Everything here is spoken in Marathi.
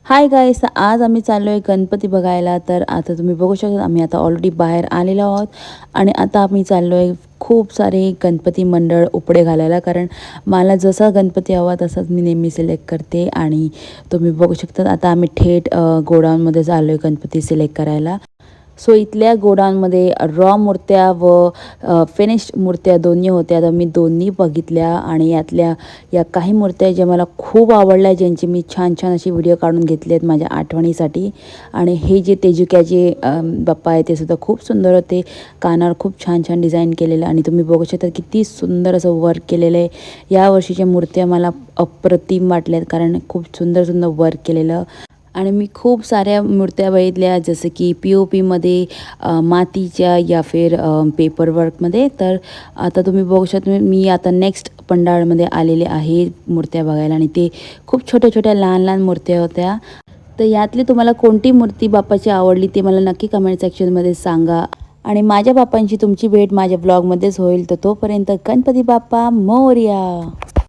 हाय गाईस, आज आम्ही चाललो आहे गणपती बघायला. तर आता तुम्ही बघू शकता आम्ही आता ऑलरेडी बाहेर आलेलो आहोत आणि आता आम्ही चाललो आहे खूप सारे गणपती मंडळ उपडे घालायला. कारण मला जसा गणपती हवा तसाच मी नेहमी सिलेक्ट करते. आणि तुम्ही बघू शकता आता आम्ही थेट गोडाऊनमध्ये चाललो आहे गणपती सिलेक्ट करायला. सो इथल्या गोडाऊनमध्ये रॉ मूर्त्या व फिनिश्ड मूर्त्या दोन्ही होत्या. तर मी दोन्ही बघितल्या आणि यातल्या या काही मूर्त्या ज्या मला खूप आवडल्या, ज्यांची मी छान छान अशी व्हिडिओ काढून घेतले आहेत माझ्या आठवणीसाठी. आणि हे जे तेजुक्याचे बाप्पा आहे ते सुद्धा खूप सुंदर होते. कानावर खूप छान छान डिझाईन केलेलं आणि तुम्ही बघू शकता किती सुंदर असं वर्क केलेलं आहे. या वर्षीच्या मूर्त्या मला अप्रतिम वाटल्यात कारण खूप सुंदर सुंदर वर्क केलेलं. आणि मी खूप साऱ्या मूर्त्या बघितल्या जसं की पी-ओ-पीमध्ये, मातीच्या या फिर पेपरवर्कमध्ये. तर आता तुम्ही बघू शकता मी आता नेक्स्ट पंडाळमध्ये आलेले आहे मूर्त्या बघायला आणि ते खूप छोट्या छोट्या लहान लहान मूर्त्या होत्या. तर यातली तुम्हाला कोणती मूर्ती बाप्पाची आवडली ते मला नक्की कमेंट सेक्शनमध्ये सांगा. आणि माझ्या बाप्पांची तुमची भेट माझ्या ब्लॉगमध्येच होईल. तर तोपर्यंत गणपती बाप्पा मोरया.